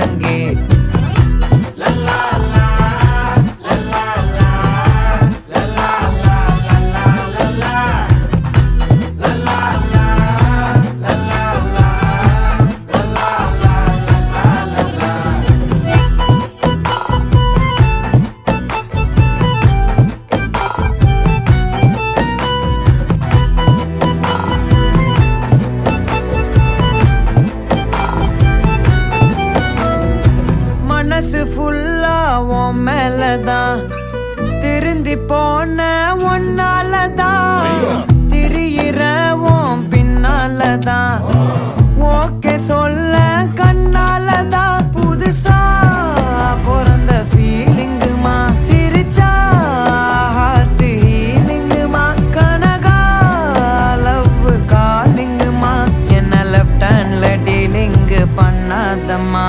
முழங்கே. மனசு ஃபுல்லா உன் மேலதான், திருந்தி போன ஒன்னாலதான், திரியிற உன் பின்னாலதான், ஓகே சொல்ல கண்ணாலதான். புதுசா பிறந்த ஃபீலிங்குமா, சிரிச்சா ஹார்ட் ஹீலிங்குமா, கனகா லவ் காலிங்குமா, என்ன லெஃப்ட் ஹேண்ட்ல டீலிங் பண்ணாதம்மா.